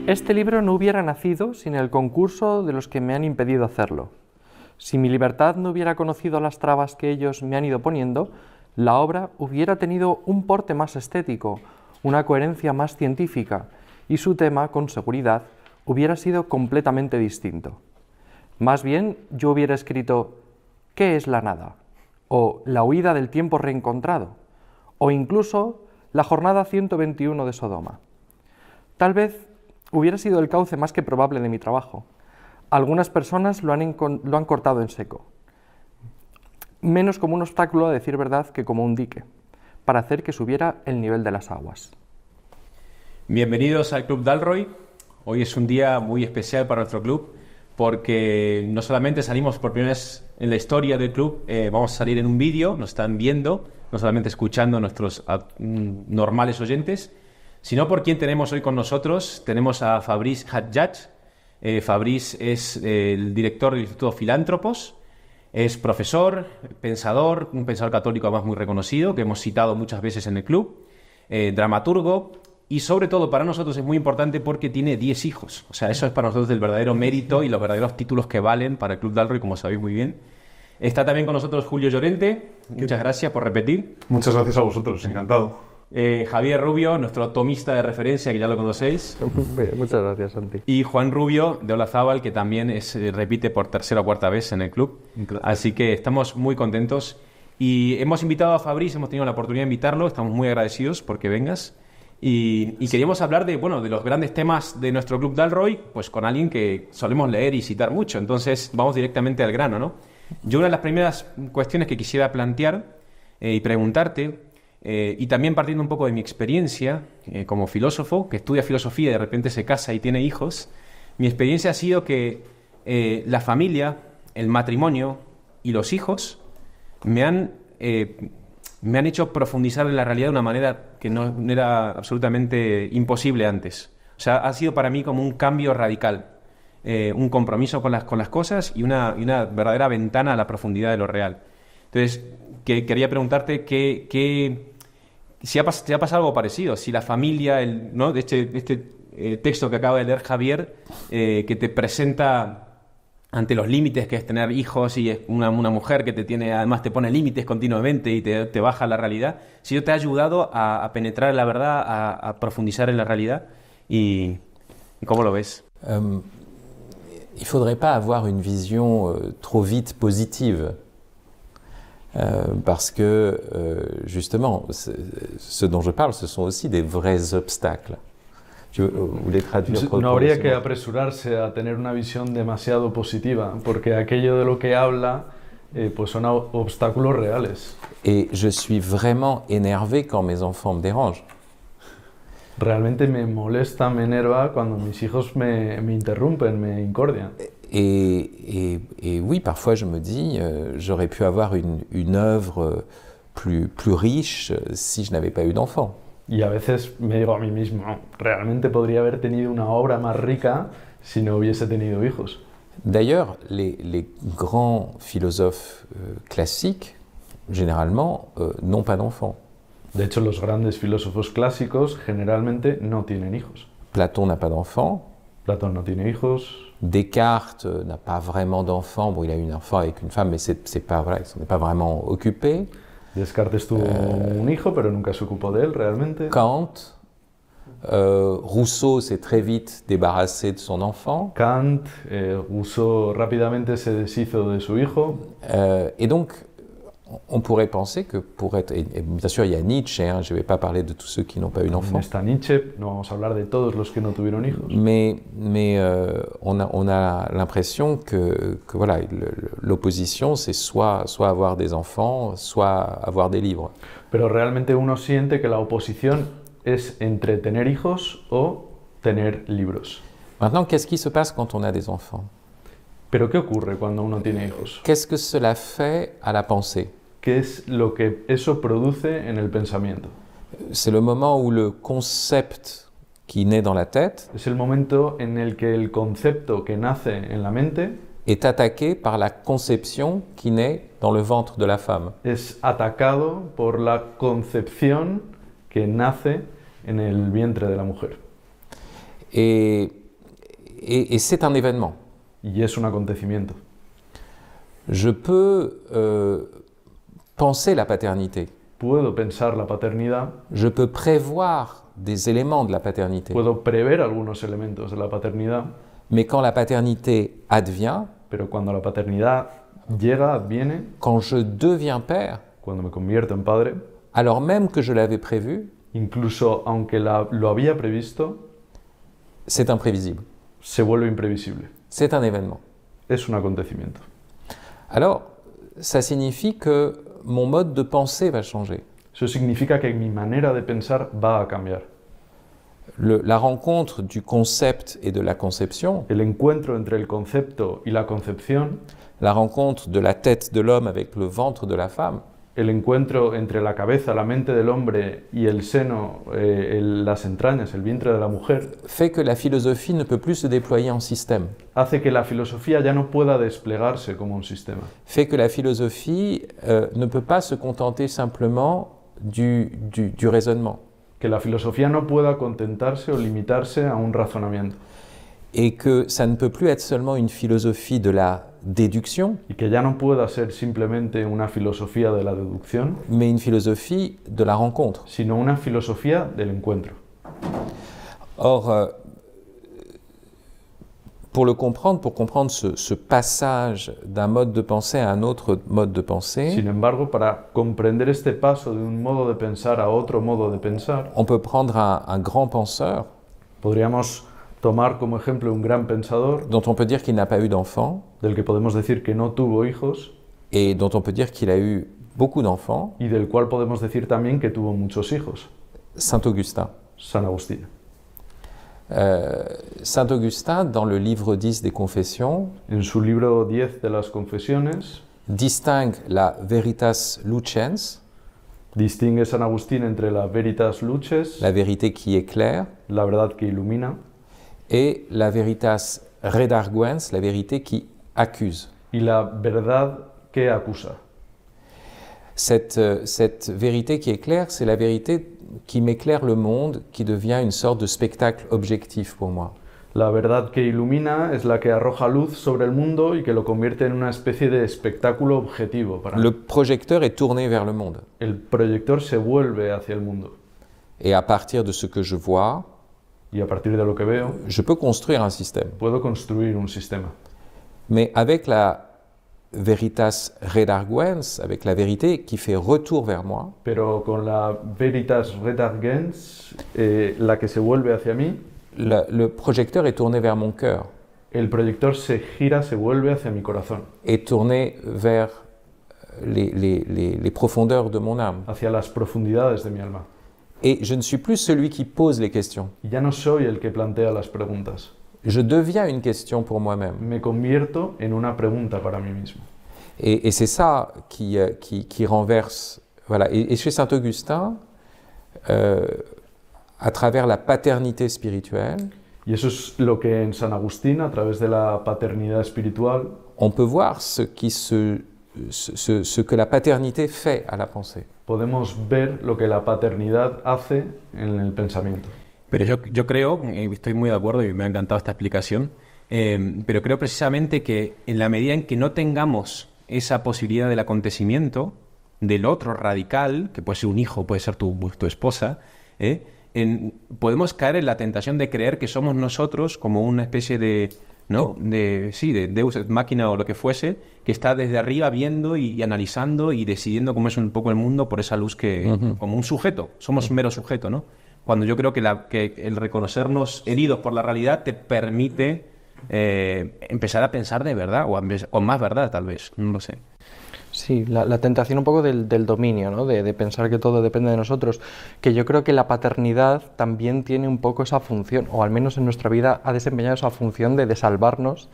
Este libro no hubiera nacido sin el concurso de los que me han impedido hacerlo. Si mi libertad no hubiera conocido las trabas que ellos me han ido poniendo, la obra hubiera tenido un porte más estético, una coherencia más científica, y su tema, con seguridad, hubiera sido completamente distinto. Más bien, yo hubiera escrito ¿qué es la nada? O la huida del tiempo reencontrado, o incluso la jornada 121 de Sodoma. Tal vez hubiera sido el cauce más que probable de mi trabajo. Algunas personas lo han cortado en seco, menos como un obstáculo, a decir verdad, que como un dique, para hacer que subiera el nivel de las aguas. Bienvenidos al Club Dalroy. Hoy es un día muy especial para nuestro club porque no solamente salimos por primera vez en la historia del club, vamos a salir en un vídeo, nos están viendo, no solamente escuchando a nuestros normales oyentes, sino por quien tenemos hoy con nosotros. Tenemos a Fabrice Hadjadj. Fabrice es el director del Instituto Filántropos, es profesor, pensador, un pensador católico además muy reconocido, que hemos citado muchas veces en el club, dramaturgo, y sobre todo para nosotros es muy importante porque tiene 10 hijos. O sea, eso es para nosotros el verdadero mérito y los verdaderos títulos que valen para el Club Dalroy, como sabéis muy bien. Está también con nosotros Julio Llorente. Muchas gracias por repetir. Muchas gracias a vosotros, encantado. Javier Rubio, nuestro tomista de referencia, que ya lo conocéis. Muchas gracias, Santi. Y Juan Rubio, de Olazábal, que también repite por tercera o cuarta vez en el club. Así que estamos muy contentos. Y hemos invitado a Fabrice, hemos tenido la oportunidad de invitarlo, estamos muy agradecidos porque vengas. Y queríamos hablar de los grandes temas de nuestro Club Dalroy, pues con alguien que solemos leer y citar mucho. Entonces vamos directamente al grano, ¿no? Yo una de las primeras cuestiones que quisiera plantear y preguntarte, y también partiendo un poco de mi experiencia como filósofo, que estudia filosofía y de repente se casa y tiene hijos, mi experiencia ha sido que la familia, el matrimonio y los hijos me han hecho profundizar en la realidad de una manera que no era absolutamente imposible antes. O sea, ha sido para mí como un cambio radical, un compromiso con las cosas y una verdadera ventana a la profundidad de lo real. Entonces, quería preguntarte si te ha pasado algo parecido, si la familia, ¿no? de este texto que acaba de leer Javier, que te presenta ante los límites que es tener hijos y es una mujer que además te pone límites continuamente y te baja la realidad, si te ha ayudado a penetrar en la verdad, a profundizar en la realidad, y ¿cómo lo ves? Il faudrait pas avoir une vision trop vite positive, parce que justement, ce dont je parle, ce sont aussi des vrais obstacles. No habría que apresurarse a tener una visión demasiado positiva, porque aquello de lo que habla pues son obstáculos reales. Et je suis vraiment énervé quand mes enfants me dérangent. Realmente me molesta, me enerva cuando mis hijos me interrumpen, me incordian. Et oui, parfois je me dis, j'aurais pu avoir une œuvre plus riche si je n'avais pas eu d'enfants. Y a veces me digo a mí mismo, realmente podría haber tenido una obra más rica si no hubiese tenido hijos. D'ailleurs, les grands philosophes classiques, généralement, n'ont pas d'enfants. De hecho, los grandes filósofos clásicos generalmente no tienen hijos. Platon n'a pas d'enfants. Platón no tiene hijos. Descartes n'a pas vraiment d'enfants. Bon, il a eu un enfant avec une femme, mais c'est pas vrai, il s'en est pas vraiment occupé. Descartes tuvo un hijo, pero nunca se ocupó de él realmente. Kant, Rousseau s'est très vite débarrassé de son enfant. Kant, Rousseau rápidamente se deshizo de su hijo. Et donc, on pourrait penser que pour être... Et bien sûr, il y a Nietzsche, hein, je ne vais pas parler de tous ceux qui n'ont pas eu d'enfant. Está Nietzsche, no vamos a hablar de todos los que no tuvieron hijos. Mais on a l'impression que voilà, l'opposition, c'est soit avoir des enfants, soit avoir des livres. Pero realmente uno siente que la oposición es entre tener hijos o tener libros. Maintenant, qu'est-ce qui se passe quand on a des enfants? Pero ¿qué ocurre cuando uno tiene hijos? Qu'est-ce que cela fait à la pensée? ¿Qué es lo que eso produce en el pensamiento? C'est le moment où le concept qui naît dans la tête Es el momento en el que el concepto que nace en la mente est attaqué par la conception qui naît dans le ventre de la femme. es atacado por la concepción que nace en el vientre de la mujer. Et c'est un événement. y es un acontecimiento. Je peux penser la paternité. Puedo pensar la paternidad, Je peux prévoir des éléments de la paternité. puedo prever algunos elementos de la paternidad, Mais quand la paternité advient, pero cuando la paternidad llega, adviene, quand je deviens père, cuando me convierto en padre, alors même que je l'avais prévu, incluso aunque lo había previsto, c'est imprévisible. se vuelve imprevisible. C'est un événement. Es un acontecimiento. Alors, ça signifie que mon mode de pensée va changer. Eso significa que mi manera de pensar va a cambiar. La rencontre du concept et de la conception, El encuentro entre el concepto y la concepción, la rencontre de la tête de l'homme avec le ventre de la femme, el encuentro entre la cabeza, la mente del hombre y el seno, las entrañas, el vientre de la mujer, fait que la philosophie ne peut plus se déployer en système, hace que la filosofía ya no pueda desplegarse como un sistema. fait que la philosophie ne peut pas se contenter simplement du raisonnement, Que la filosofía no pueda contentarse o limitarse a un razonamiento. et que ça ne peut plus être seulement une philosophie de la déduction, Y que ya no pueda ser simplemente una filosofía de la deducción, mais une philosophie de la rencontre. sino una filosofía del encuentro. Or, pour comprendre ce passage d'un mode de pensée à un autre mode de pensée, Sin embargo, para comprender este paso de un modo de pensar a otro modo de pensar, on peut prendre un grand penseur podríamos tomar como ejemplo un gran pensador dont on peut dire qu'il n'a pas eu d'enfants del que podemos decir que no tuvo hijos et dont on peut dire qu'il a eu beaucoup d'enfants, y del cual podemos decir también que tuvo muchos hijos, Saint Augustin. San Agustín. Saint Augustin, dans le livre 10 des Confessions, En su libro 10 de las Confesiones, distingue la veritas lucens, distingue San Agustín entre la veritas luces, la vérité qui éclaire, la verdad que ilumina, et la veritas redarguens, la vérité qui accuse. y la verdad que acusa. Cette vérité qui éclaire, c'est la vérité qui m'éclaire le monde, qui devient une sorte de spectacle objectif pour moi. La verdad que ilumina es la que arroja luz sobre el mundo y que lo convierte en una especie de espectáculo objetivo para Le mí. projecteur est tourné vers le monde. El proyector se vuelve hacia el mundo Et à partir de ce que je vois, y a partir de lo que veo je peux construire un système. puedo construir un sistema. Mais avec la veritas redarguens, avec la vérité qui fait retour vers moi, Pero con la veritas redargens, la que se vuelve hacia mí, le projecteur est tourné vers mon cœur, el proyector se gira, se vuelve hacia mi corazón, est tourné vers les profondeurs de mon âme. hacia las profundidades de mi alma. Et je ne suis plus celui qui pose les questions. Y ya no soy el que plantea las preguntas. Je deviens une question pour moi-même. Me convierto en una pregunta para mí mismo. Et c'est ça qui renverse. Voilà. Et chez Saint Augustin, à travers la paternité spirituelle, Y eso es lo que en San Agustín, a través de la paternidad espiritual, on peut voir ce que la paternité fait à la pensée. podemos ver lo que la paternidad hace en el pensamiento. Pero yo creo, estoy muy de acuerdo y me ha encantado esta explicación, pero creo precisamente que en la medida en que no tengamos esa posibilidad del acontecimiento, del otro radical, que puede ser un hijo, puede ser tu esposa, podemos caer en la tentación de creer que somos nosotros como una especie de, ¿no? de Deus ex machina o lo que fuese, que está desde arriba viendo y analizando y decidiendo cómo es un poco el mundo por esa luz que, como un sujeto, somos mero sujeto, ¿no? Cuando yo creo que el reconocernos heridos por la realidad te permite empezar a pensar de verdad, o más verdad tal vez, no lo sé. Sí, la tentación un poco del dominio, ¿no? De pensar que todo depende de nosotros, que yo creo que la paternidad también tiene un poco esa función, o al menos en nuestra vida ha desempeñado esa función de salvarnos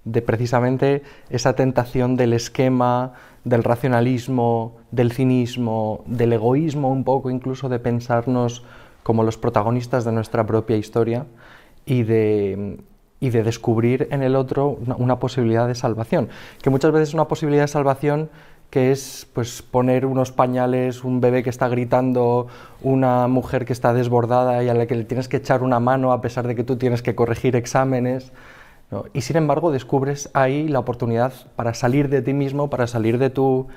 de precisamente esa tentación del esquema, del racionalismo, del cinismo, del egoísmo un poco, incluso de pensarnos como los protagonistas de nuestra propia historia y de descubrir en el otro una posibilidad de salvación, que muchas veces es una posibilidad de salvación que es pues poner unos pañales, un bebé que está gritando, una mujer que está desbordada y a la que le tienes que echar una mano a pesar de que tú tienes que corregir exámenes, ¿no? Y sin embargo descubres ahí la oportunidad para salir de ti mismo, para salir de tu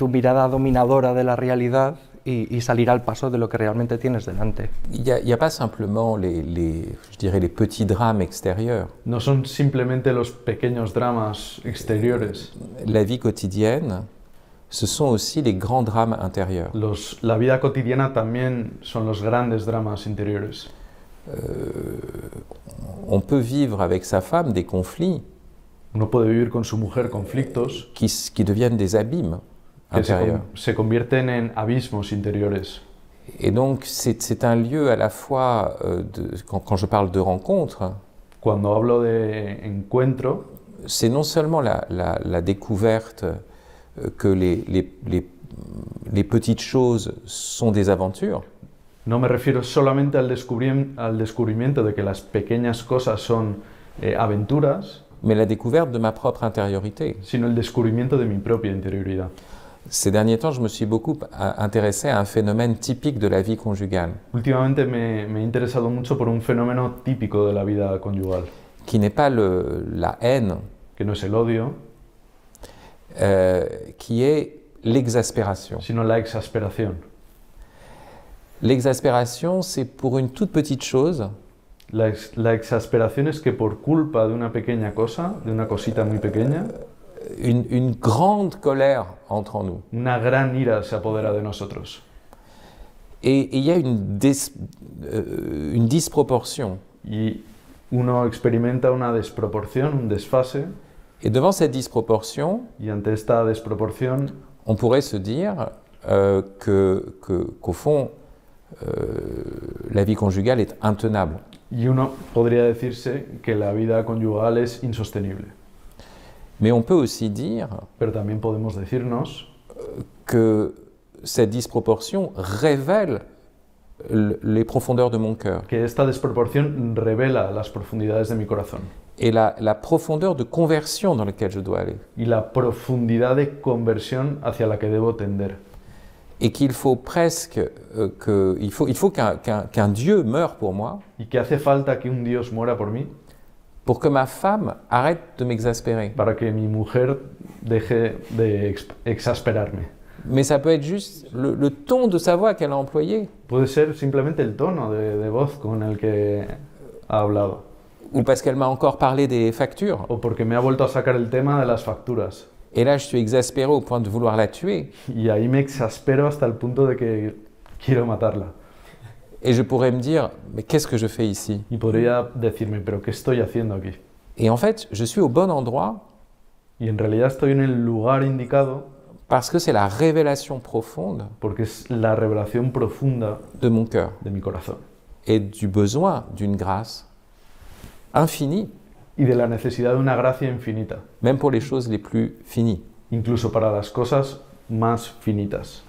mirada dominadora de la realidad y salir al paso de lo que realmente tienes delante. Il n'y a pas simplement je dirais les petits drames extérieurs. No son simplemente los pequeños dramas exteriores. La vie quotidienne, ce sont aussi les grands drames intérieurs. La vida cotidiana también son los grandes dramas interiores. On peut vivre avec sa femme des conflits Uno puede vivir con su mujer conflictos qui deviennent des abîmes que intérieurs. se convierten en abismos interiores. Et donc c'est un lieu à la fois, quand je parle de rencontre, Cuando hablo de encuentro, c'est non seulement la découverte que les petites choses sont des aventures, no me refiero solamente al descubrimiento de que las pequeñas cosas son aventuras, mais la découverte de ma propre intériorité. sino el descubrimiento de mi propia interioridad. Ces derniers temps, je me suis beaucoup intéressé à un phénomène typique de la vie conjugale, Últimamente me he interesado mucho por un fenómeno típico de la vida conyugal, qui n'est pas la haine, que no es el odio, qui est l'exaspération. sino la exasperación. L'exaspération, c'est pour une toute petite chose, La exasperación es que por culpa de una pequeña cosa, de una cosita muy pequeña, une grande colère entre en nous. una gran ira se apodera de nosotros. Et il y a une disproportion. Y uno experimenta una desproporción, un desfase, Et devant cette disproportion, y ante esta desproporción on pourrait se dire qu'au fond, la vie conjugale est intenable. y uno podría decirse que la vida conyugal es insostenible. Mais on peut aussi dire Pero también podemos decirnos que cette disproportion révèle les profondeurs de mon cœur que esta desproporción revela las profundidades de mi corazón et la profondeur de conversion dans laquelle je dois aller. y la profundidad de conversión hacia la que debo tender. Et qu'il faut presque il faut qu'un Dieu meure pour moi Y que hace falta que un Dios muera por mí pour que ma femme arrête de m'exaspérer. para que mi mujer deje de exasperarme. Mais ça peut être juste le ton de sa voix qu'elle a employé, Puede ser simplemente el tono de voz con el que ha hablado, ou parce qu'elle m'a encore parlé des factures. o porque me ha vuelto a sacar el tema de las facturas. Et là, je suis exaspéré au point de vouloir la tuer. Y ahí me exaspero hasta el punto de que quiero matarla. Et je pourrais me dire, mais qu'est-ce que je fais ici? Y podría decirme, pero ¿qué estoy haciendo aquí? Et en fait, je suis au bon endroit Y en realidad estoy en el lugar indicado parce que c'est la révélation profonde porque es la revelación profunda de mon cœur de mi corazón et du besoin d'une grâce infinie, y de la necesidad de una gracia infinita, même pour les choses les plus finies. incluso para las cosas más finitas.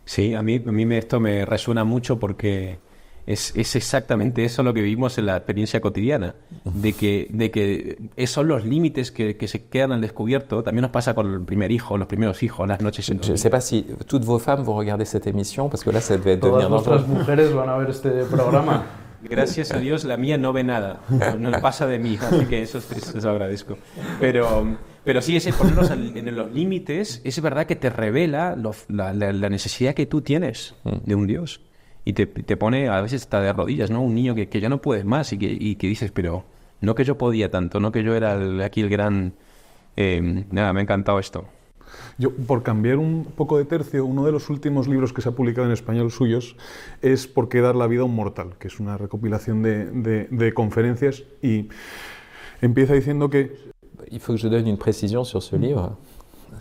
Sí, a mí esto me resuena mucho porque es exactamente eso lo que vivimos en la experiencia cotidiana, de que son los límites que se quedan al descubierto. También nos pasa con el primer hijo, los primeros hijos, las noches en Je ne sais pas si toutes vos femmes vont regarder cette émission, parce que là, ça devait Todas devenir nuestras dangereux. mujeres van a ver este programa. Gracias a Dios la mía no ve nada, no pasa de mí, así que eso lo agradezco. Pero sí, ese ponernos en los límites, es verdad que te revela la necesidad que tú tienes de un Dios. Y te pone a veces hasta de rodillas, ¿no? Un niño que ya no puede más y que dices, pero no que yo podía tanto, no que yo era aquí el gran... nada, me ha encantado esto. Yo, por cambiar un poco de tercio, uno de los últimos libros que se ha publicado en español suyos es ¿Por qué dar la vida a un mortal?, que es una recopilación de conferencias, y empieza diciendo que... Il faut que je donne une précision sur ce livre.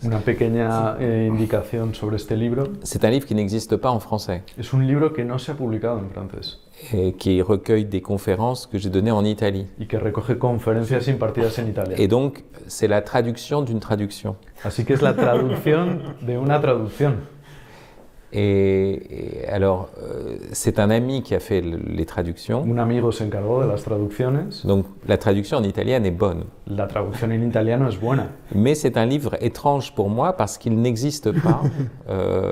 Una pequeña indicación sobre este libro. C'est un livre qui n'existe pas en français, Es un libro que no se ha publicado en francés et qui recueille des conférences que j'ai données en Italie. y que recoge conferencias impartidas en Italia. Et donc, c'est la traduction d'une traduction. Así que es la traducción de una traducción. Et alors, c'est un ami qui a fait les traductions. Un amigo se encargó de las traducciones. Donc, la traduction en italien est bonne. La traducción en italiano es buena. Mais c'est un livre étrange pour moi parce qu'il n'existe pas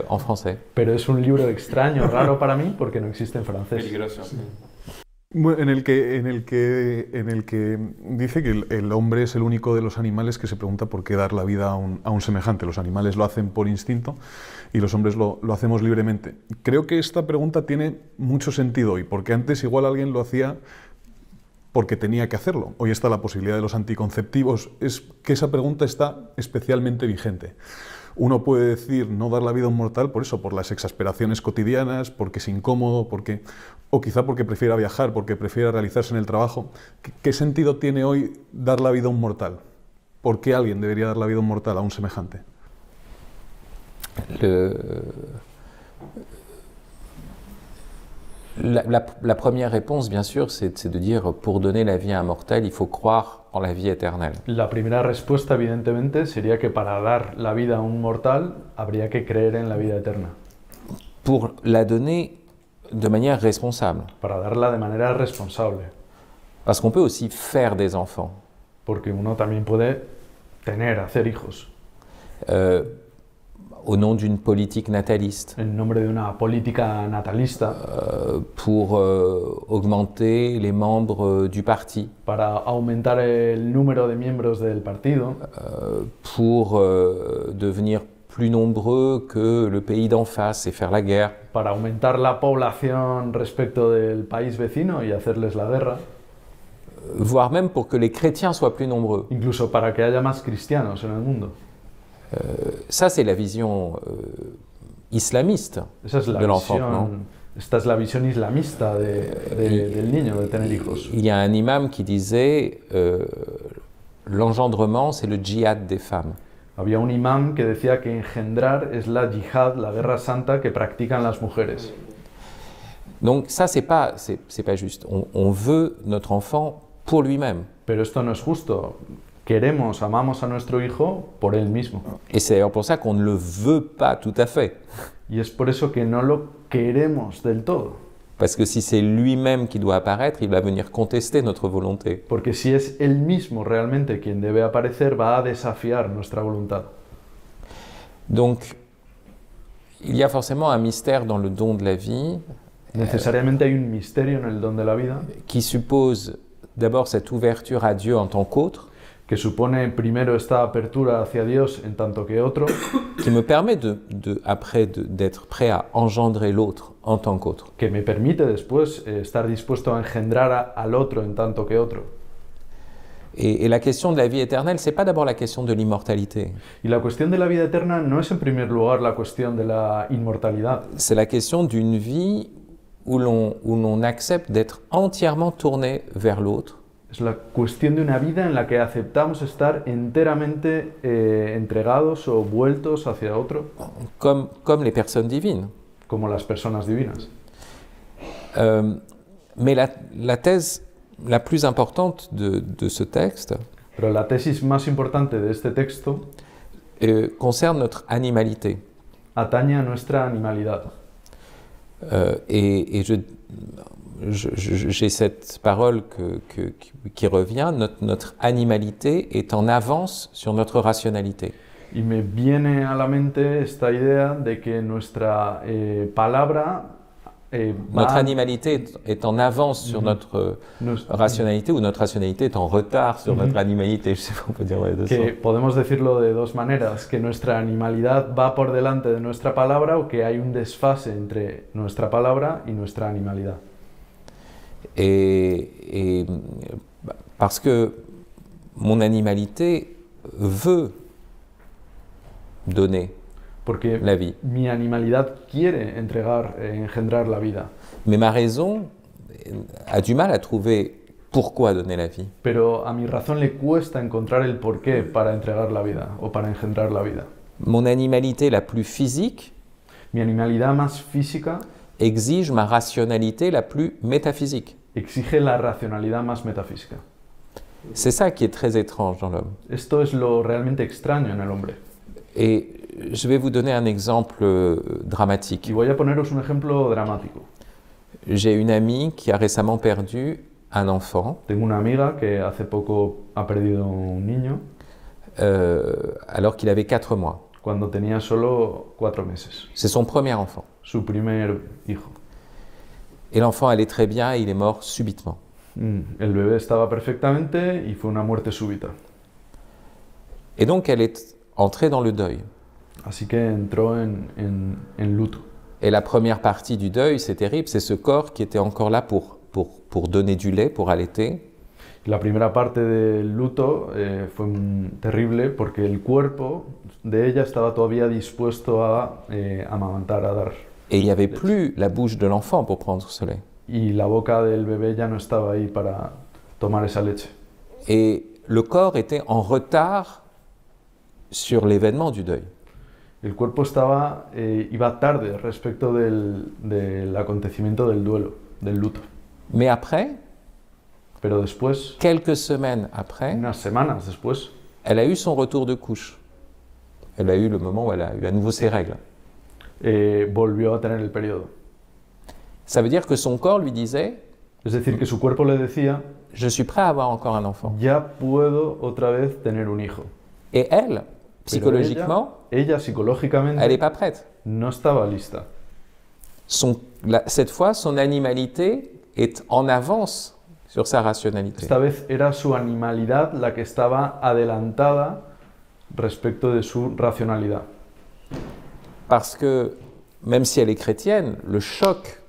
en français. Pero es un libro extraño, raro para mí, porque no existe en francés. Bueno, en el que dice que el hombre es el único de los animales que se pregunta por qué dar la vida a un semejante. Los animales lo hacen por instinto y los hombres lo hacemos libremente. Creo que esta pregunta tiene mucho sentido hoy, porque antes igual alguien lo hacía porque tenía que hacerlo. Hoy está la posibilidad de los anticonceptivos. Es que esa pregunta está especialmente vigente. Uno puede decir no dar la vida a un mortal por eso, por las exasperaciones cotidianas, porque es incómodo, o quizá porque prefiera viajar, porque prefiera realizarse en el trabajo. ¿Qué sentido tiene hoy dar la vida a un mortal? ¿Por qué alguien debería dar la vida a un mortal, a un semejante? La première réponse, bien sûr, c'est de dire pour donner la vie à un mortel, il faut croire en la vie éternelle. La primera respuesta, evidentemente, sería que para dar la vida a un mortal habría que creer en la vida eterna. Pour la donner de manière responsable. Para darla de manera responsable. Parce qu'on peut aussi faire des enfants. Porque uno también puede hacer hijos. Au nom d'une politique nataliste. En nombre de una política natalista. Pour augmenter les membres du parti. Para aumentar el número de miembros del partido. Pour devenir plus nombreux que le pays d'en face et faire la guerre. Para aumentar la población respecto del país vecino y hacerles la guerra. Voire même pour que les chrétiens soient plus nombreux. Incluso para que haya más cristianos en el mundo. Ça, c'est la vision islamiste de l'enfantement. Esta es la visión islamista del niño, de tener hijos. Il y a un imam qui disait l'engendrement, c'est le djihad des femmes. Había un imam que decía que engendrar es la yihad, la guerra santa que practican las mujeres. Donc ça, c'est pas juste. On veut notre enfant pour lui-même. Pero esto no es justo. Queremos, amamos a nuestro hijo por él mismo. Et c'est d'ailleurs pour ça qu'on ne le veut pas tout à fait. Y es por eso que no lo queremos del todo. Parce que si c'est lui-même qui doit apparaître, il va venir contester notre volonté. Porque si es él mismo realmente quien debe aparecer, va a desafiar nuestra voluntad. Donc, il y a forcément un mystère dans le don de la vie. Necesariamente hay un misterio en el don de la vida. Qui suppose d'abord cette ouverture à Dieu en tant qu'autre. Que supone primero esta apertura hacia Dios en tanto que otro. Qui me permet après d'être prêt à engendrer l'autre en tant qu'autre. Que me permite después estar dispuesto a engendrar al otro en tanto que otro. Et la question de la vie éternelle, c'est pas d'abord la question de l'immortalité. Y la cuestión de la vida eterna no es en primer lugar la cuestión de la inmortalidad. C'est la question d'une vie où l'on accepte d'être entièrement tourné vers l'autre. Es la cuestión de una vida en la que aceptamos estar enteramente entregados o vueltos hacia otro. Comme les personnes divines. Como las personas divinas. Mais la thèse la plus importante de ce texte. Pero la tesis más importante de este texto. Concerne notre animalité. Atañe a nuestra animalidad. Et j'ai cette parole qui revient, notre animalité est en avance sur notre rationalité. Y me viene a la mente esta idea de que nuestra palabra notre animalité est en avance sur notre rationalité, ou notre rationalité est en retard sur notre animalité. Je sais pas, on peut dire de ça. Que podemos decirlo de dos maneras, que nuestra animalidad va por delante de nuestra palabra o que hay un desfase entre nuestra palabra y nuestra animalidad. Et parce que mon animalité veut donner Porque la vie. Mi animalidad quiere engendrar la vida. Mais ma raison a du mal à trouver pourquoi donner la vie. Pero a mi razón le cuesta encontrar el porqué para entregar la vida o para engendrar la vida. Mon animalité la plus physique Mi animalidad más física exige ma rationalité la plus métaphysique. Exige la racionalidad más metafísica. C'est ça qui est très étrange dans l'homme. Esto es lo realmente extraño en el hombre. Et je vais vous donner un exemple dramatique. Y voy a poneros un ejemplo dramático. J'ai une amie qui a récemment perdu un enfant Tengo una amiga que hace poco ha perdido un niño alors qu'il avait 4 mois. cuando tenía solo 4 meses. C'est son premier enfant. Su primer hijo. Et l'enfant allait très bien et il est mort subitement. El bebé estaba perfectamente y fue una muerte súbita. Et donc elle est entrée dans le deuil. Así que entró en luto. Et la première partie du deuil, c'est terrible, c'est ce corps qui était encore là pour donner du lait, pour allaiter. La primera parte del luto fue terrible porque el cuerpo de ella estaba todavía dispuesto a amamantar, a dar. Et il n'y avait plus la bouche de l'enfant pour prendre ce lait. Y la boca del bebé ya no estaba ahí para tomar esa leche. Et le corps était en retard sur l'événement du deuil. El cuerpo iba tarde respecto del acontecimiento del duelo, del luto. Mais après, Pero después, quelques semaines après, unas semanas después, elle a eu son retour de couche. Elle a eu le moment où elle a eu à nouveau ses règles. volvió a tener el periodo. Ça veut dire que son corps lui disait Es decir, que su cuerpo le decía, « Je suis prêt à avoir encore un enfant ya puedo otra vez tener un hijo. ». Et elle, Pero psychologiquement, ella psicológicamente elle n'est pas prête. no estaba lista. Cette fois, son animalité est en avance sur sa rationalité. Esta vez era su animalidad la que estaba adelantada respecto de su racionalidad. Parce que, même si elle est chrétienne, le choc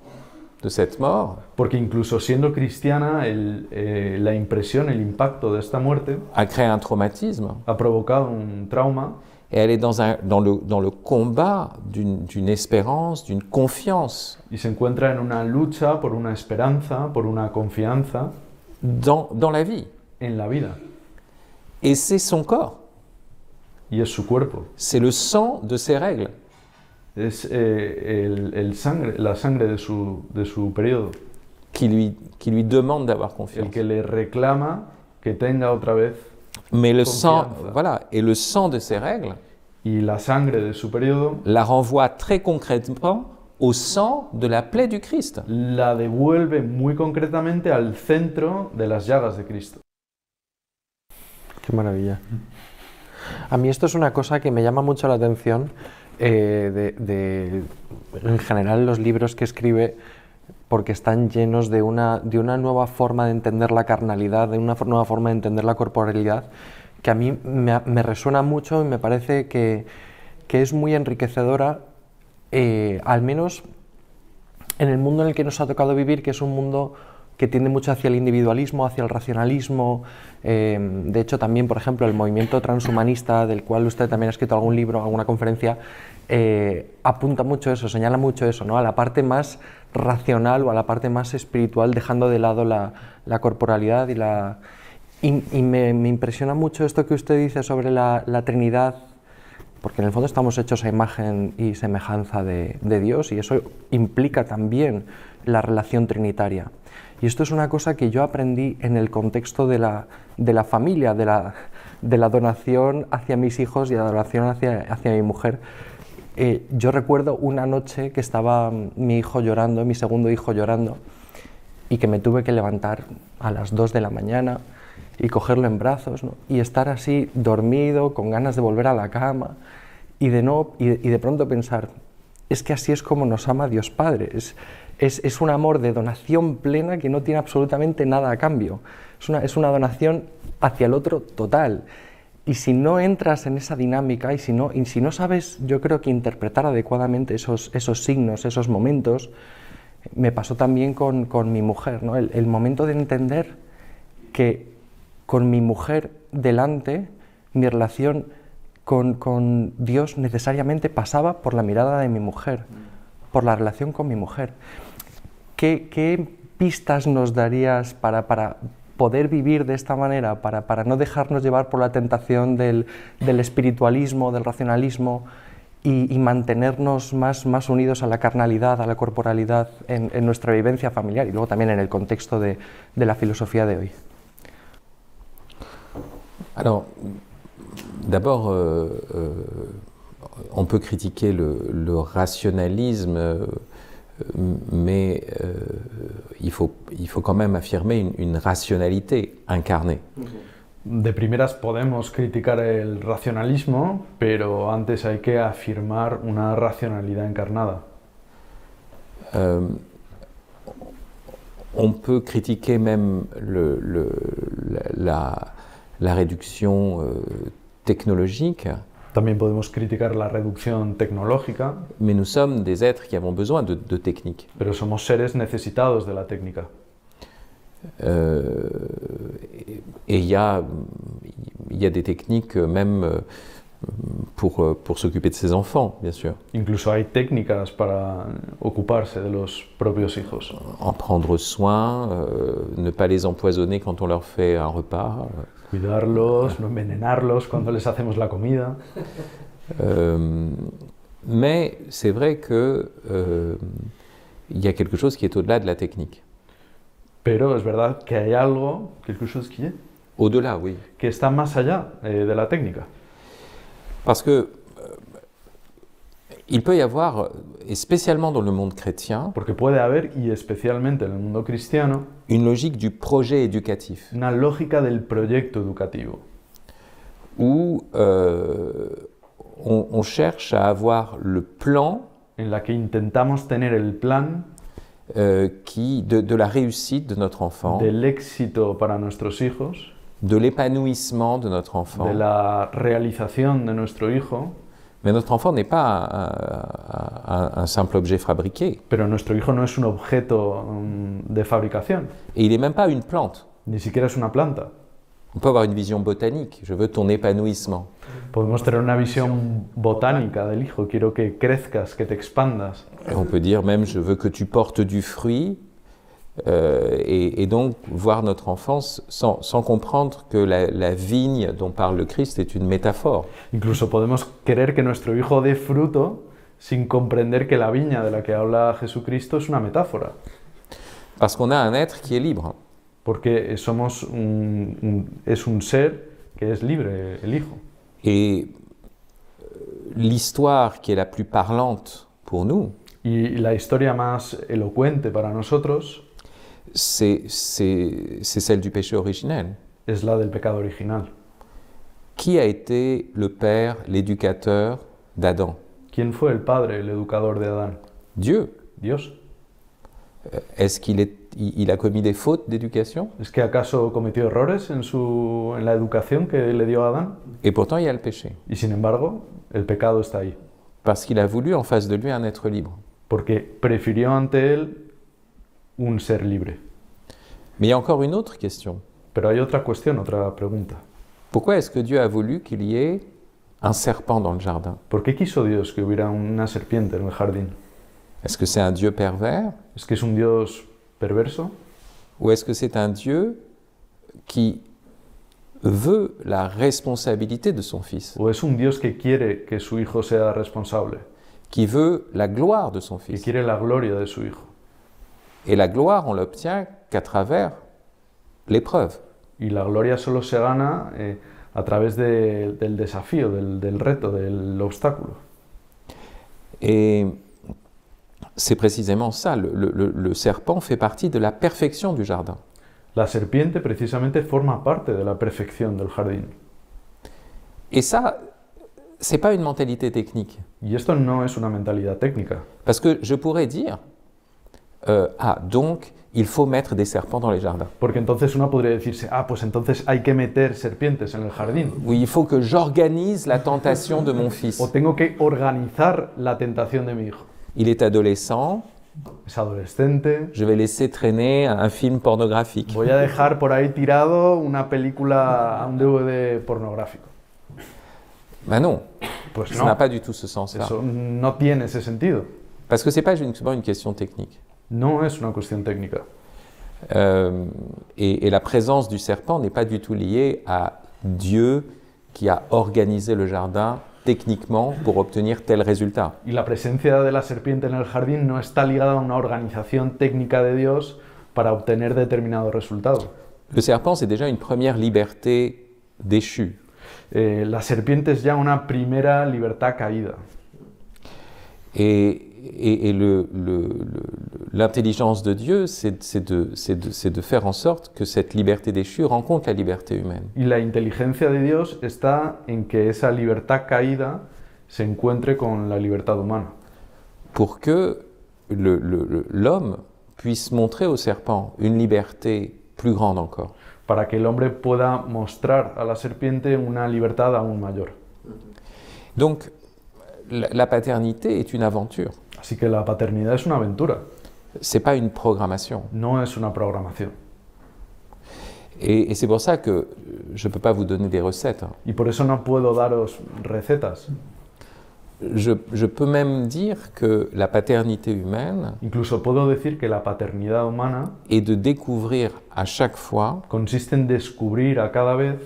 de cette mort Porque incluso siendo cristiana, la impresión, el impacto de esta muerte a créé un traumatisme. ha provocado un trauma Et elle est dans le combat d'une espérance, d'une confiance y se encuentra en una lucha por una esperanza, por una confianza dans la vie. en la vida. Et c'est son corps, Y es su cuerpo, c'est le sang de ses règles es la sangre de su periodo, qui lui demande d'avoir el confiance. que le reclama que tenga otra vez. Mais le sang, Confiance. voilà, et le sang de ses règles Y la sangre de su periodo la renvoie très concrètement au sang de la plaie du Christ. la devuelve muy concretamente al centro de las llagas de Cristo. Qué maravilla. A mí esto es una cosa que me llama mucho la atención en general los libros que escribe, porque están llenos de una nueva forma de entender la carnalidad, de una nueva forma de entender la corporalidad, que a mí me resuena mucho y me parece que es muy enriquecedora, al menos en el mundo en el que nos ha tocado vivir, que es un mundo que tiende mucho hacia el individualismo, hacia el racionalismo. De hecho, también, por ejemplo, el movimiento transhumanista, del cual usted también ha escrito algún libro, alguna conferencia, apunta mucho eso, señala mucho eso, ¿no? A la parte más racional o a la parte más espiritual, dejando de lado la corporalidad y me impresiona mucho esto que usted dice sobre la Trinidad, porque en el fondo estamos hechos a imagen y semejanza de Dios, y eso implica también la relación trinitaria. Y esto es una cosa que yo aprendí en el contexto de la familia, de la donación hacia mis hijos y de la donación hacia mi mujer. Yo recuerdo una noche que estaba mi hijo llorando, mi segundo hijo llorando, y que me tuve que levantar a las 2 de la mañana y cogerlo en brazos, ¿no? Y estar así dormido, con ganas de volver a la cama, y de pronto pensar, es que así es como nos ama Dios Padre. Es un amor de donación plena que no tiene absolutamente nada a cambio. Es una donación hacia el otro total. Y si no entras en esa dinámica y si no sabes, yo creo que interpretar adecuadamente esos signos, esos momentos, me pasó también con mi mujer, ¿no? El momento de entender que con mi mujer delante, mi relación con Dios necesariamente pasaba por la mirada de mi mujer, por la relación con mi mujer. ¿Qué pistas nos darías para poder vivir de esta manera, para no dejarnos llevar por la tentación del espiritualismo, del racionalismo y mantenernos más unidos a la carnalidad, a la corporalidad en nuestra vivencia familiar y luego también en el contexto de la filosofía de hoy? Alors, d'abord, on peut critiquer le rationalisme, mais il faut quand même affirmer une rationalité incarnée. De primeras podemos criticar el racionalismo, pero antes hay que afirmar una racionalidad encarnada. On peut critiquer même la réduction technologique, También podemos criticar la reducción tecnológica, mais nous sommes des êtres qui avons besoin de technique. pero somos seres necesitados de la técnica. Et il y a des techniques même pour s'occuper de ses enfants, bien sûr. Incluso hay técnicas para ocuparse de los propios hijos. En prendre soin, ne pas les empoisonner quand on leur fait un repas. Cuidarlos, no envenenarlos cuando les hacemos la comida. Mais c'est vrai que il y a quelque chose qui est au-delà de la technique. Pero es verdad que hay algo, quelque chose qui est, Au-delà, oui. que está más allá de la técnica. Parce que il peut y avoir, et spécialement dans le monde chrétien, Porque puede haber, y especialmente en el mundo cristiano, une logique du projet éducatif, una lógica del proyecto educativo, où on cherche à avoir le plan en la que intentamos tener el plan de la réussite de notre enfant, del éxito para nuestros hijos, de l'épanouissement de notre enfant. de la realización de nuestro hijo, Mais notre enfant n'est pas un simple objet fabriqué. pero nuestro hijo no es un objeto de fabricación, Et il n'est même pas une plante. ni siquiera es una planta. On peut avoir une vision botanique. Je veux ton épanouissement. Podemos tener una visión botánica del hijo, quiero que crezcas, que te expandas. Et on peut dire même, je veux que tu portes du fruit. Et donc voir notre enfance sans comprendre que la vigne dont parle le Christ est une métaphore. Incluso podemos querer que nuestro hijo dé fruto sin comprender que la viña de la que habla Jesucristo es una metáfora. Parce qu'on a un être qui est libre. Porque somos es un ser que es libre, el hijo. Et l'histoire qui est la plus parlante pour nous, Y la historia más elocuente para nosotros c'est celle du péché originel. es la del pecado original. Qui a été le père, l'éducateur d'Adam? ¿Quién fue el padre, el educador de Adán? Dieu. Dios. Est-ce qu'il a commis des fautes d'éducation? ¿Es que acaso cometió errores en la educación que le dio a Adán? Et pourtant, il y a le péché. Y sin embargo, el pecado está ahí. Parce qu'il a voulu en face de lui un être libre. Porque prefirió ante él un ser libre. Mais il y a encore une autre question. Pero hay otra cuestión, otra pregunta. Pourquoi est-ce que Dieu a voulu qu'il y ait un serpent dans le jardin? ¿Por qué quiso Dios que hubiera una serpiente en el jardín? Est-ce que c'est un Dieu pervers? ¿Es que es un Dios perverso? Ou est-ce que c'est un Dieu qui veut la responsabilité de son fils? ¿O es un Dios que quiere que su hijo sea responsable? Qui veut la gloire de son Que fils? quiere la gloria de su hijo. Et la gloire, on l'obtient qu'à travers l'épreuve. Y la gloria solo se gana a través del desafío, del reto, del obstáculo. Et c'est précisément ça, le serpent fait partie de la perfection du jardin. La serpiente precisamente forma parte de la perfección del jardín. Et ça, c'est pas une mentalité technique. Y esto no es una mentalidad técnica. Parce que je pourrais dire, donc, il faut mettre des serpents dans les jardins. Porque entonces uno podría decirse, pues entonces hay que meter serpientes en el jardín. Oui, il faut que j'organise la tentation de mon fils. O tengo que organizar la tentación de mi hijo. Il est adolescent, Es adolescente. je vais laisser traîner un film pornographique. Voy a dejar por ahí tirado una película, un DVD pornográfico. Ben non, Pues ça no, n'a pas du tout ce sens-là. eso no tiene ese sentido. Parce que c'est pas uniquement une question technique. No es una cuestión técnica. Et la présence du serpent n'est pas du tout liée à Dieu qui a organisé le jardin techniquement pour obtenir tel résultat. Y la presencia de la serpiente en el jardín no está ligada a una organización técnica de Dios para obtener determinado resultado. Le serpent, c'est déjà une première liberté déchue. La serpiente es ya una primera libertad caída. Et l'intelligence de Dieu, c'est de faire en sorte que cette liberté déchue rencontre la liberté humaine. Y la inteligencia de Dios está en que esa libertad caída se encuentre con la libertad humana. Pour que l'homme puisse montrer au serpent une liberté plus grande encore. Para que el hombre pueda mostrar a la serpiente una libertad aún mayor. Donc, la paternité est une aventure. Así que la paternidad es una aventura, C'est pas une programmation. no es una programación. Et c'est pour ça que je ne peux pas vous donner des recettes. Y por eso no puedo daros recetas. Je peux même dire que la paternité humaine Incluso puedo decir que la paternidad humana est de découvrir à chaque fois consiste en descubrir a cada vez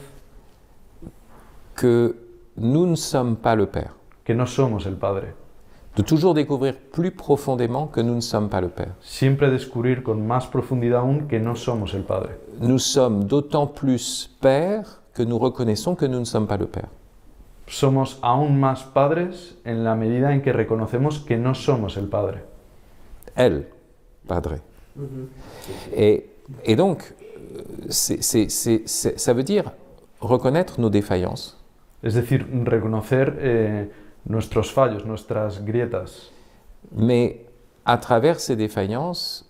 que nous ne sommes pas le Père. que no somos el Padre. De toujours découvrir plus profondément que nous ne sommes pas le Père. Siempre descubrir con más profundidad aún que no somos el Padre. Nous sommes d'autant plus Père que nous reconnaissons que nous ne sommes pas le Père. Somos aún más padres en la medida en que reconocemos que no somos el Padre. Elle, Padre. Et donc, ça veut dire reconnaître nos défaillances. Es decir, reconocer nuestros fallos, nuestras grietas. Mais à travers ces défaillances,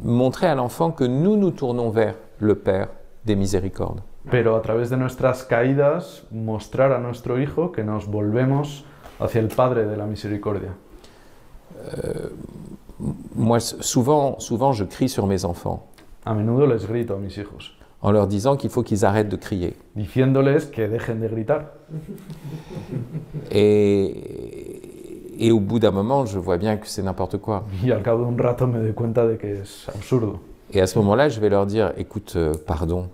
montrer à l'enfant que nous nous tournons vers le Père des miséricordes. Pero a través de nuestras caídas, mostrar a nuestro hijo que nos volvemos hacia el Padre de la misericordia. Moi, souvent, je crie sur mes enfants A menudo les grito a mis hijos, en leur disant qu'il faut qu'ils arrêtent de crier. diciéndoles que dejen de gritar. Et au bout d'un moment, je vois bien que c'est n'importe quoi. Y al cabo de un rato me doy cuenta de que es absurdo. Et à ce moment-là, je vais leur dire, écoute, pardon,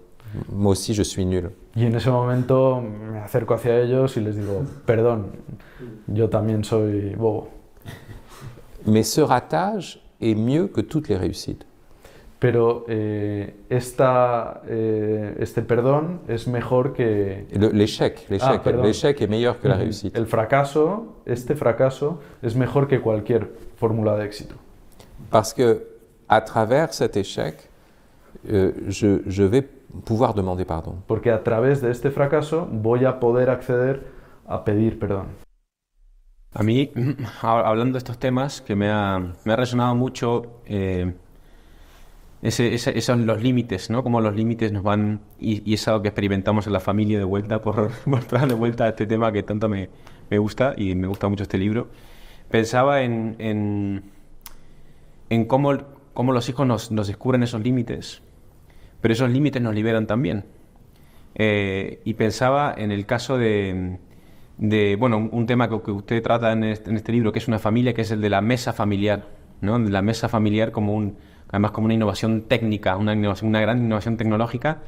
moi aussi je suis nul. Y en ese momento me acerco hacia ellos y les digo, perdón, yo también soy bobo. Mais ce ratage est mieux que toutes les réussites. Pero este perdón es mejor que... L'échec pardon. L'échec est meilleur que la réussite. El fracaso, este fracaso, es mejor que cualquier fórmula de éxito. Parce que à travers cet échec, je vais pouvoir demander pardon. Porque a través de este fracaso voy a poder acceder a pedir perdón. A mí, hablando de estos temas, que me ha resonado mucho esos los límites, ¿no? Como los límites nos van, y es algo que experimentamos en la familia de vuelta, por traer de vuelta a este tema que tanto me gusta, y me gusta mucho este libro. Pensaba en cómo los hijos nos descubren esos límites, pero esos límites nos liberan también. Y pensaba en el caso de bueno, un tema que usted trata en este libro, que es una familia, que es el de la mesa familiar, ¿no? De la mesa familiar además como una innovación técnica, una gran innovación tecnológica,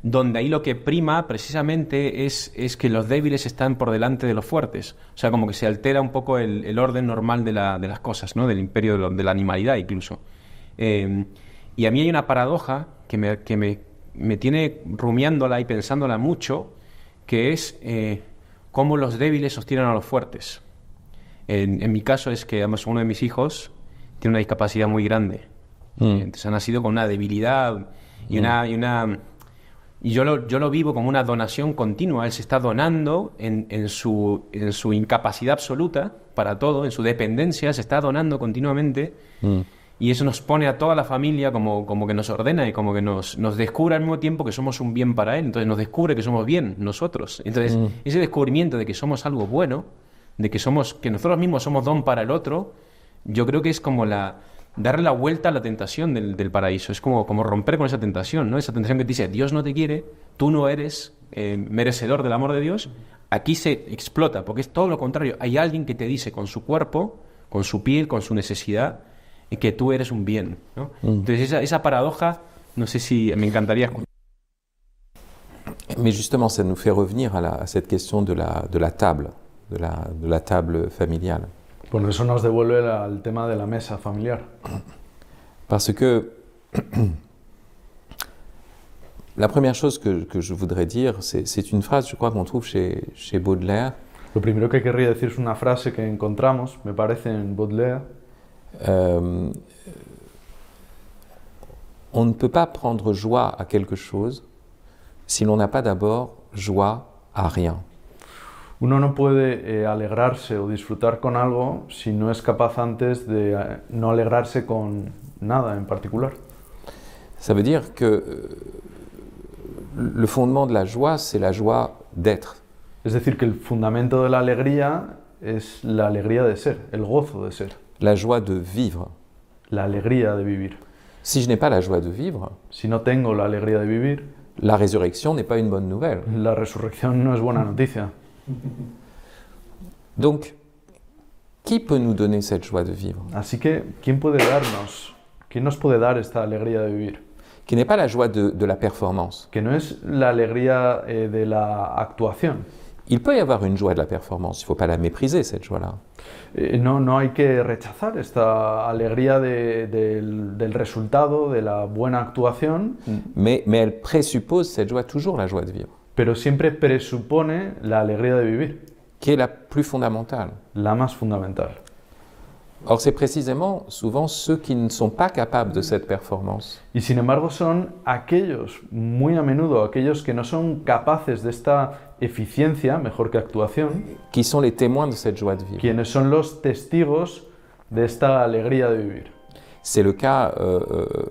donde ahí lo que prima precisamente es que los débiles están por delante de los fuertes. O sea, como que se altera un poco el orden normal de las cosas, ¿no? Del imperio de la animalidad incluso. Y a mí hay una paradoja que me tiene rumiándola y pensándola mucho, que es cómo los débiles sostienen a los fuertes. En mi caso es que además uno de mis hijos tiene una discapacidad muy grande. Entonces ha nacido con una debilidad y y yo lo vivo como una donación continua. Él se está donando en su incapacidad absoluta para todo, en su dependencia, se está donando continuamente. Y eso nos pone a toda la familia como que nos ordena y como que nos descubre al mismo tiempo que somos un bien para él. Entonces nos descubre que somos bien nosotros. Entonces ese descubrimiento de que somos algo bueno, de que nosotros mismos somos don para el otro, yo creo que es como darle la vuelta a la tentación del paraíso. Es como romper con esa tentación, ¿no? Esa tentación que te dice, Dios no te quiere, tú no eres merecedor del amor de Dios. Aquí se explota, porque es todo lo contrario. Hay alguien que te dice con su cuerpo, con su piel, con su necesidad, que tú eres un bien, ¿no? Entonces esa paradoja, no sé si me encantaría escuchar. Mais justement, ça nous fait revenir à cette question de la table, de la table familiale. Por eso nos devuelve al tema de la mesa familiar. Parce que La première chose que je voudrais dire, c'est une phrase, je crois, qu'on trouve chez Baudelaire. Lo primero que querría decir es una frase que encontramos, me parece, en Baudelaire. On ne peut pas prendre joie à quelque chose si l'on n'a pas d'abord joie à rien. Uno no puede alegrarse o disfrutar con algo si no es capaz antes de no alegrarse con nada en particular. Ça veut dire que le fondement de la joie, c'est la joie d'être. Es decir, que el fundamento de la alegría es la alegría de ser, el gozo de ser, La joie de vivre. la alegría de vivir. Si je n'ai pas la joie de vivre, Si no tengo la alegría de vivir, la résurrection n'est pas une bonne nouvelle. la resurrección no es buena noticia. Donc, qui peut nous donner cette joie de vivre? Así que, ¿quién nos puede dar esta alegría de vivir? Qui n'est pas la joie de la performance. Que no es la alegría de la actuación. Il peut y avoir une joie de la performance, il ne faut pas la mépriser, cette joie-là. No hay que rechazar esta alegría del resultado, de la buena actuación, Mais elle présuppose cette joie, toujours la joie de vivre, pero siempre presupone la alegría de vivir, qui est la plus fondamentale. la más fundamental. Or, c'est précisément souvent ceux qui ne sont pas capables de cette performance Y sin embargo son aquellos, muy a menudo, aquellos que no son capaces de esta eficiencia, mejor que actuación, qui sont les témoins de cette joie de vivre. quienes son los testigos de esta alegría de vivir. C'est le cas,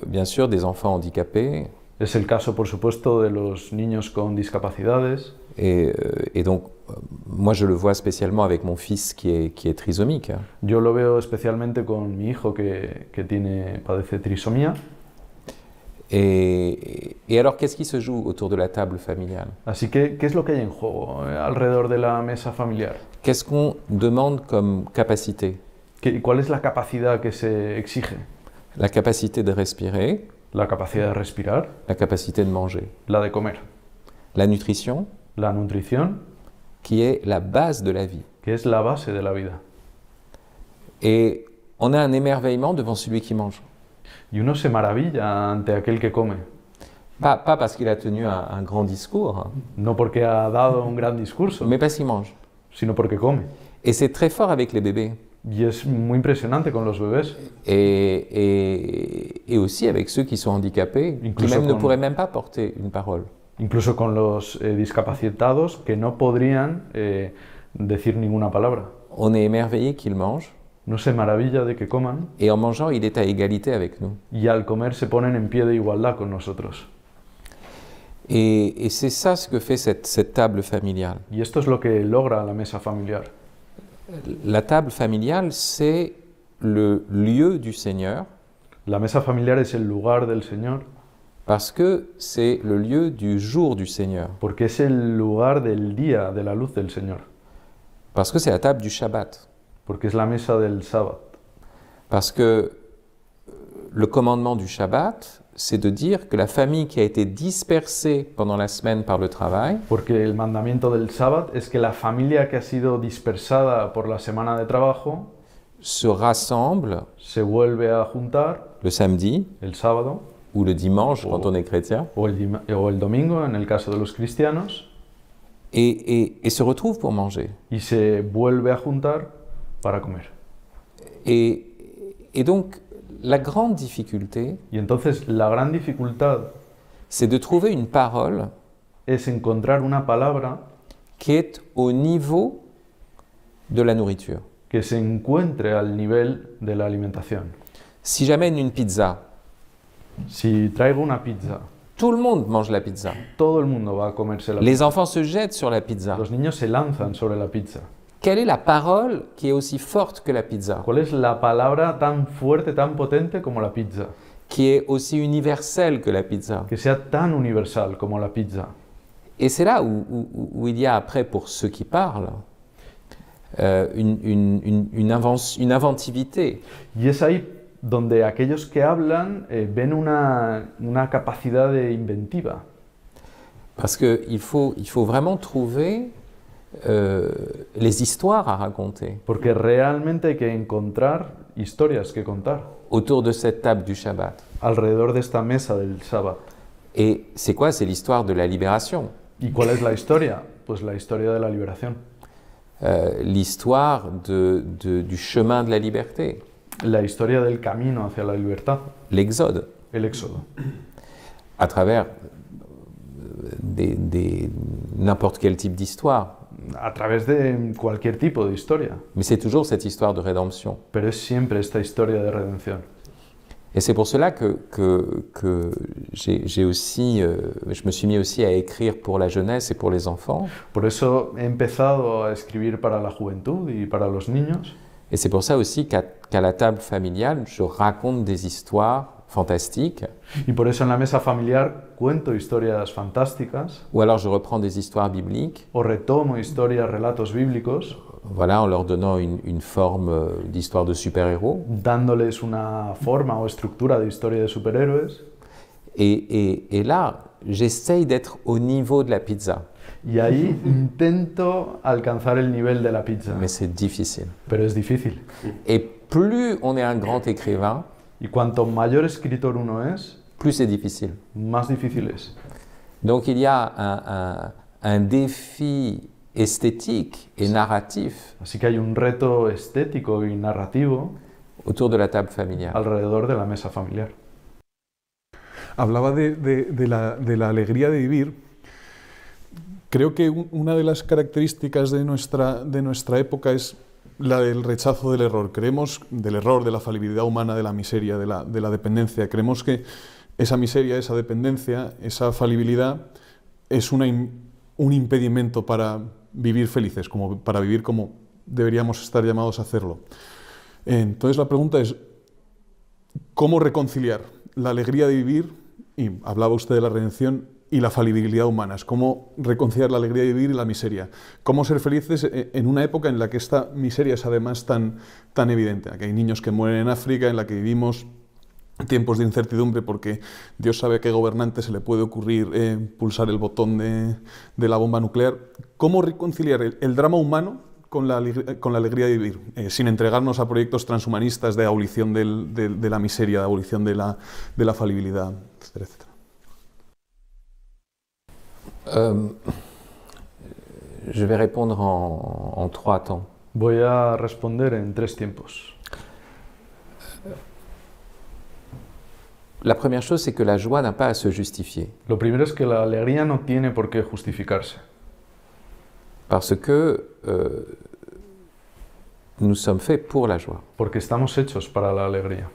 bien sûr, des enfants handicapés. Es el caso, por supuesto, de los niños con discapacidades. Et donc, moi, je le vois spécialement avec mon fils qui est trisomique. Yo lo veo especialmente con mi hijo que padece trisomía. Et alors, qu'est-ce qui se joue autour de la table familiale? Así que, ¿qué es lo que hay en juego alrededor de la mesa familiar? Qu'est-ce qu'on demande comme capacité? ¿Cuál es la capacidad que se exige? La capacité de respirer, La capacidad de respirar, la capacité de manger. la de comer, La nutrition, la nutrición, qui est la base de la vie. que es la base de la vida. Et on a un émerveillement devant celui qui mange. Y uno se maravilla ante aquel que come, Pas parce qu'il a tenu un grand discours, no porque ha dado un gran discurso, mais parce qu'il mange. sino porque come. Et c'est très fort avec les bébés. Y es muy impresionante con los bebés, Et aussi avec ceux qui sont handicapés, qui Incluso même ne con- pourraient même pas porter une parole. incluso con los discapacitados que no podrían decir ninguna palabra. On est émerveillé qu'il mange, No se maravilla de que coman et en mangeant, il est à égalité avec nous. y al comer se ponen en pie de igualdad con nosotros. Et c'est ça ce que fait cette table familiale. Y esto es lo que logra la mesa familiar. La table familiale, c'est le lieu du Seigneur, La mesa familiar es el lugar del Señor parce que c'est le lieu du jour du Seigneur, porque es el lugar del día de la luz del Señor, parce que c'est la table du Shabbat, porque es la mesa del sábado, parce que le commandement du Shabbat, c'est de dire que la famille qui a été dispersée pendant la semaine par le travail, porque el mandamiento del sábado es que la familia que ha sido dispersada por la semana de trabajo se rassemble se vuelve a juntar le samedi el sábado ou le dimanche quand on est chrétien o el domingo en el caso de los cristianos et se retrouve pour manger. y se vuelve a juntar para comer. Et donc, la grande difficulté, Y entonces la gran dificultad c'est de trouver une parole es encontrar una palabra qui est au niveau de la nourriture. que se encuentre al nivel de la alimentación. Si j'amène une pizza, Si traigo una pizza, tout le monde mange la pizza. todo el mundo va a comerse la Les pizza. enfants se jettent sur la pizza. Los niños se lanzan sobre la pizza. Quelle est la parole qui est aussi forte que la pizza, ¿Cuál es la palabra tan fuerte, tan potente como la pizza? qui est aussi universelle que la pizza? Que sea tan universal como la pizza. Et c'est là où il y a après, pour ceux qui parlent, une inventivité. Y es ahí donde aquellos que hablan ven una capacidad de inventiva. Parce qu'il faut vraiment trouver les histoires à raconter Porque realmente hay que encontrar historias que contar autour de cette table du Shabbat. alrededor de esta mesa del sábado. Et c'est quoi? C'est l'histoire de la libération, ¿Y cuál es la historia? Pues la historia de la liberación, l'histoire du chemin de la liberté, la historia del camino hacia la libertad, l'exode, el éxodo, à travers n'importe quel type d'histoire. a través de cualquier tipo de historia, Mais c'est toujours cette histoire de rédemption. pero es siempre esta historia de redención. Et c'est pour cela que j'ai aussi, je me suis mis aussi à écrire pour la jeunesse et pour les enfants. Por eso he empezado a escribir para la juventud y para los niños, Et c'est pour ça aussi qu'à la table familiale, je raconte des histoires fantastiques, y por eso en la mesa familiar cuento historias fantásticas ou alors je reprends des histoires bibliques, o retomo historias, relatos bíblicos, voilà, en leur donnant une forme d'histoire de super-héros. dándoles una forma o estructura de historia de superhéroes. Et là, j'essaye d'être au niveau de la pizza, Y ahí intento alcanzar el nivel de la pizza, mais c'est difficile. pero es difícil. Et plus on est un grand écrivain, Y cuanto mayor escritor uno es, plus c'est difficile. más difícil es. Donc il y a un défi esthétique et narratif Así que hay un reto estético y narrativo autour de la table familiale. alrededor de la mesa familiar. Hablaba de la alegría de vivir. Creo que una de las características de nuestra época es la del rechazo del error. Creemos del error, de la falibilidad humana, de la miseria, de la dependencia. Creemos que esa miseria, esa dependencia, esa falibilidad es un impedimento para vivir felices, como para vivir como deberíamos estar llamados a hacerlo. Entonces la pregunta es, ¿cómo reconciliar la alegría de vivir, y hablaba usted de la redención, y la falibilidad humana? ¿Cómo reconciliar la alegría de vivir y la miseria? ¿Cómo ser felices en una época en la que esta miseria es además tan evidente? Que hay niños que mueren en África, en la que vivimos tiempos de incertidumbre porque Dios sabe a qué gobernante se le puede ocurrir pulsar el botón de la bomba nuclear. ¿Cómo reconciliar el drama humano con la alegría de vivir, sin entregarnos a proyectos transhumanistas de abolición de la miseria, de abolición de la falibilidad, etcétera, etcétera? Je vais répondre en 3 temps. Voy a responder en 3 tiempos. La première chose, c'est que la joie n'a pas à se justifier. Lo primero es que la alegría no tiene por qué justificarse, Parce que nous sommes faits pour la joie. porque estamos hechos para la alegría.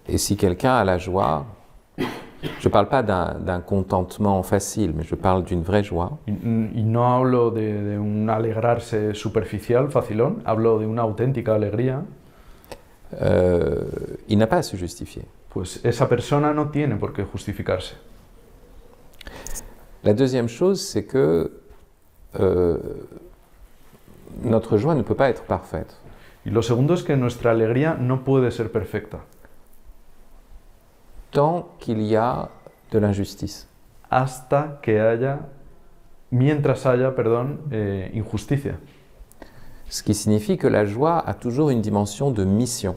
Et si quelqu'un a la joie, je ne parle pas d'un contentement facile, mais je parle d'une vraie joie. Y no hablo de un alegrarse superficial, facilón, hablo de una auténtica alegría. Il n'a pas à se justifier. Pues esa persona no tiene por qué justificarse. La deuxième chose, c'est que notre joie ne peut pas être parfaite. Y lo segundo es que nuestra alegría no puede ser perfecta Tant qu'il y a de l'injustice. mientras haya, injusticia. Ce qui signifie que la joie a toujours une dimension de mission.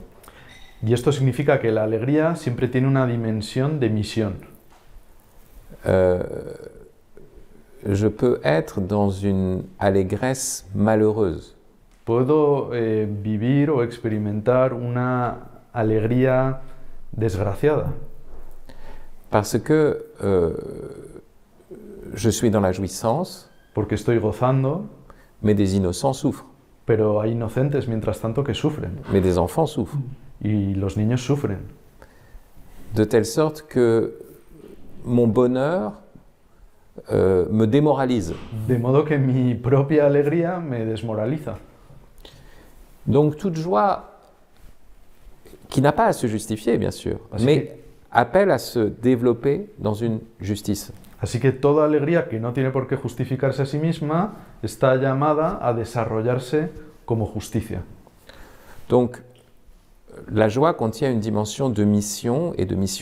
Y esto significa que la alegría siempre tiene una dimensión de misión. Je peux être dans une allégresse malheureuse. Puedo vivir o experimentar una alegría desgraciada. Parce que je suis dans la jouissance, Porque estoy gozando, mais des innocents souffrent, pero hay inocentes mientras tanto que sufren. mais des enfants souffrent. Y los niños sufren. De telle sorte que mon bonheur me démoralise. De modo que mi propia alegría me desmoraliza. Donc toute joie, qui n'a pas à se justifier bien sûr, Parce mais appelle à se développer dans une justice. Así que toda alegría que no tiene por qué justificarse a sí misma está llamada a desarrollarse como justicia. Donc la joie contient une dimension de mission et de mission